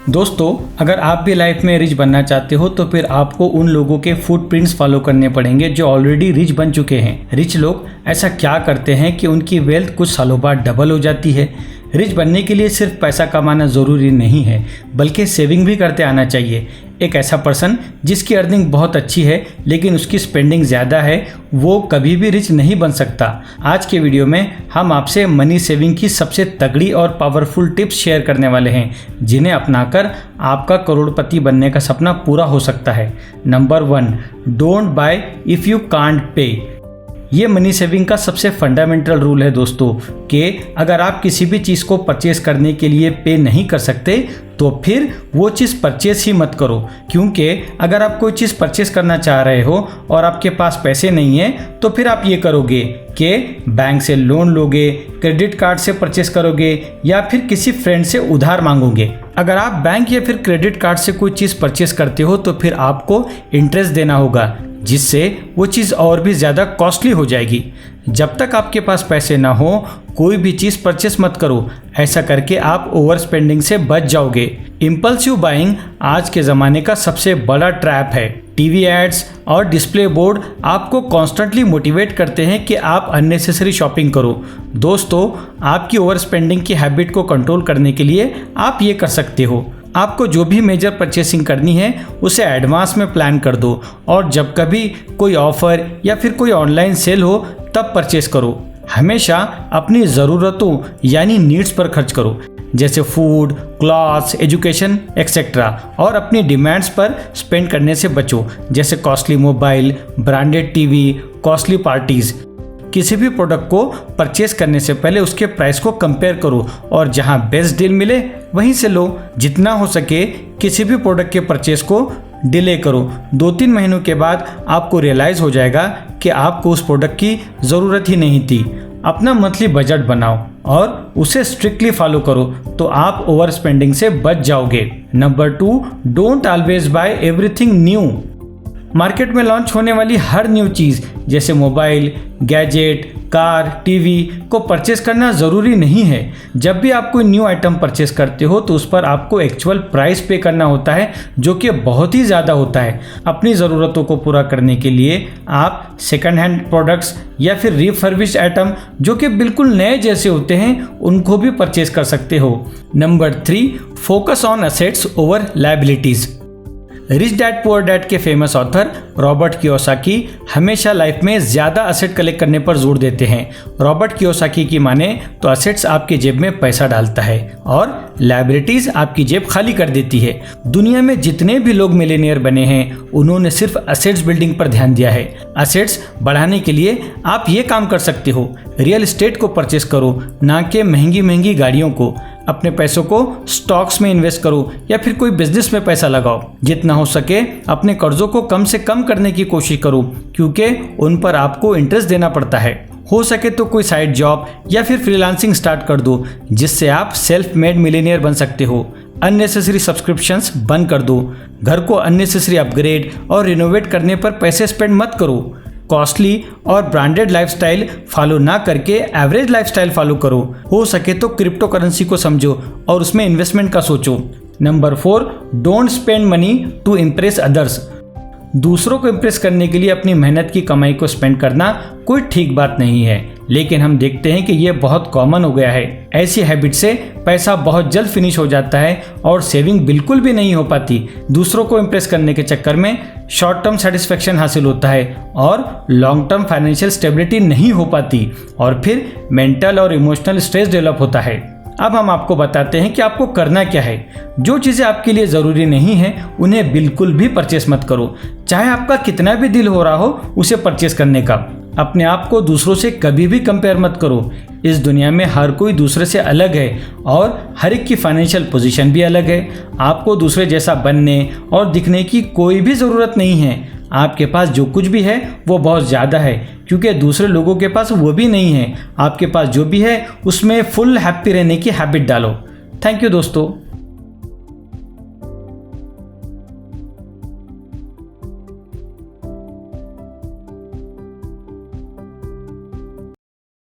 दोस्तों, अगर आप भी लाइफ में रिच बनना चाहते हो तो फिर आपको उन लोगों के फुटप्रिंट्स फॉलो करने पड़ेंगे जो ऑलरेडी रिच बन चुके हैं। रिच लोग ऐसा क्या करते हैं कि उनकी वेल्थ कुछ सालों बाद डबल हो जाती है। रिच बनने के लिए सिर्फ पैसा कमाना ज़रूरी नहीं है, बल्कि सेविंग भी करते आना चाहिए। एक ऐसा पर्सन जिसकी अर्निंग बहुत अच्छी है लेकिन उसकी स्पेंडिंग ज़्यादा है, वो कभी भी रिच नहीं बन सकता। आज के वीडियो में हम आपसे मनी सेविंग की सबसे तगड़ी और पावरफुल टिप्स शेयर करने वाले हैं, जिन्हें अपनाकर आपका करोड़पति बनने का सपना पूरा हो सकता है। Number 1, don't buy if you can't pay. ये मनी सेविंग का सबसे फंडामेंटल रूल है दोस्तों, कि अगर आप किसी भी चीज़ को परचेस करने के लिए पे नहीं कर सकते तो फिर वो चीज़ परचेस ही मत करो। क्योंकि अगर आप कोई चीज़ परचेस करना चाह रहे हो और आपके पास पैसे नहीं है तो फिर आप ये करोगे कि बैंक से लोन लोगे, क्रेडिट कार्ड से परचेस करोगे या फिर किसी फ्रेंड से उधार मांगोगे। अगर आप बैंक या फिर क्रेडिट कार्ड से कोई चीज़ परचेस करते हो तो फिर आपको इंटरेस्ट देना होगा, जिससे वो चीज़ और भी ज़्यादा कॉस्टली हो जाएगी। जब तक आपके पास पैसे ना हो कोई भी चीज़ परचेस मत करो। ऐसा करके आप ओवर स्पेंडिंग से बच जाओगे। इम्पल्सिव बाइंग आज के ज़माने का सबसे बड़ा ट्रैप है। टीवी एड्स और डिस्प्ले बोर्ड आपको कॉन्स्टेंटली मोटिवेट करते हैं कि आप अननेसेसरी शॉपिंग करो। दोस्तों, आपकी ओवर स्पेंडिंग की हैबिट को कंट्रोल करने के लिए आप ये कर सकते हो। आपको जो भी मेजर परचेसिंग करनी है उसे एडवांस में प्लान कर दो और जब कभी कोई ऑफर या फिर कोई ऑनलाइन सेल हो तब परचेस करो। हमेशा अपनी ज़रूरतों यानी नीड्स पर खर्च करो, जैसे फूड, क्लॉथ्स, एजुकेशन एक्सेट्रा, और अपनी डिमांड्स पर स्पेंड करने से बचो, जैसे costly mobile, branded TV, costly parties. किसी भी प्रोडक्ट को परचेस करने से पहले उसके प्राइस को कंपेयर करो और जहां बेस्ट डील मिले वहीं से लो। जितना हो सके किसी भी प्रोडक्ट के परचेस को डिले करो। 2-3 महीनों के बाद आपको रियलाइज़ हो जाएगा कि आपको उस प्रोडक्ट की ज़रूरत ही नहीं थी। अपना मंथली बजट बनाओ और उसे स्ट्रिक्टली फॉलो करो तो आप ओवर स्पेंडिंग से बच जाओगे। Number 2, don't always buy everything new. Market में लॉन्च होने वाली हर न्यू चीज़ जैसे मोबाइल, गैजेट, कार, टीवी को परचेस करना ज़रूरी नहीं है। जब भी आप कोई न्यू आइटम परचेस करते हो तो उस पर आपको एक्चुअल प्राइस पे करना होता है, जो कि बहुत ही ज़्यादा होता है। अपनी ज़रूरतों को पूरा करने के लिए आप सेकंड हैंड प्रोडक्ट्स या फिर रिफर्बिश्ड आइटम जो कि बिल्कुल नए जैसे होते हैं उनको भी परचेस कर सकते हो। Number 3, focus on assets over liabilities. Rich dad poor dad के फेमस ऑथर रॉबर्ट कियोसाकी हमेशा लाइफ में ज़्यादा असेट कलेक्ट करने पर जोर देते हैं। रॉबर्ट कियोसाकी की माने तो असेट्स आपकी जेब में पैसा डालता है और लायबिलिटीज़ आपकी जेब खाली कर देती है। दुनिया में जितने भी लोग मिलियनियर बने हैं उन्होंने सिर्फ असेट्स बिल्डिंग पर ध्यान दिया है। असेट्स बढ़ाने के लिए आप ये काम कर सकते हो, रियल एस्टेट को परचेस करो, ना कि महंगी महंगी गाड़ियों को। अपने पैसों को स्टॉक्स में इन्वेस्ट करो या फिर कोई बिजनेस में पैसा लगाओ। जितना हो सके अपने कर्जों को कम से कम करने की कोशिश करो, क्योंकि उन पर आपको इंटरेस्ट देना पड़ता है। हो सके तो कोई साइड जॉब या फिर फ्रीलांसिंग स्टार्ट कर दो, जिससे आप सेल्फ मेड मिलियनियर बन सकते हो। अननेसेसरी सब्सक्रिप्शंस बंद कर दो। घर को अननेसेसरी अपग्रेड और रिनोवेट करने पर पैसे स्पेंड मत करो। कॉस्टली और ब्रांडेड लाइफस्टाइल फॉलो ना करके एवरेज लाइफस्टाइल फॉलो करो। हो सके तो क्रिप्टो करेंसी को समझो और उसमें इन्वेस्टमेंट का सोचो। Number 4, don't spend money to impress others. दूसरों को इम्प्रेस करने के लिए अपनी मेहनत की कमाई को स्पेंड करना कोई ठीक बात नहीं है, लेकिन हम देखते हैं कि ये बहुत कॉमन हो गया है। ऐसी हैबिट से पैसा बहुत जल्द फिनिश हो जाता है और सेविंग बिल्कुल भी नहीं हो पाती। दूसरों को इम्प्रेस करने के चक्कर में शॉर्ट टर्म सेटिस्फेक्शन हासिल होता है और लॉन्ग टर्म फाइनेंशियल स्टेबिलिटी नहीं हो पाती और फिर मेंटल और इमोशनल स्ट्रेस डेवलप होता है। अब हम आपको बताते हैं कि आपको करना क्या है। जो चीज़ें आपके लिए ज़रूरी नहीं है उन्हें बिल्कुल भी परचेस मत करो, चाहे आपका कितना भी दिल हो रहा हो उसे परचेस करने का। अपने आप को दूसरों से कभी भी कंपेयर मत करो। इस दुनिया में हर कोई दूसरे से अलग है और हर एक की फाइनेंशियल पोजीशन भी अलग है। आपको दूसरे जैसा बनने और दिखने की कोई भी ज़रूरत नहीं है। आपके पास जो कुछ भी है वो बहुत ज़्यादा है, क्योंकि दूसरे लोगों के पास वो भी नहीं है। आपके पास जो भी है उसमें फुल हैप्पी रहने की हैबिट डालो। थैंक यू दोस्तों।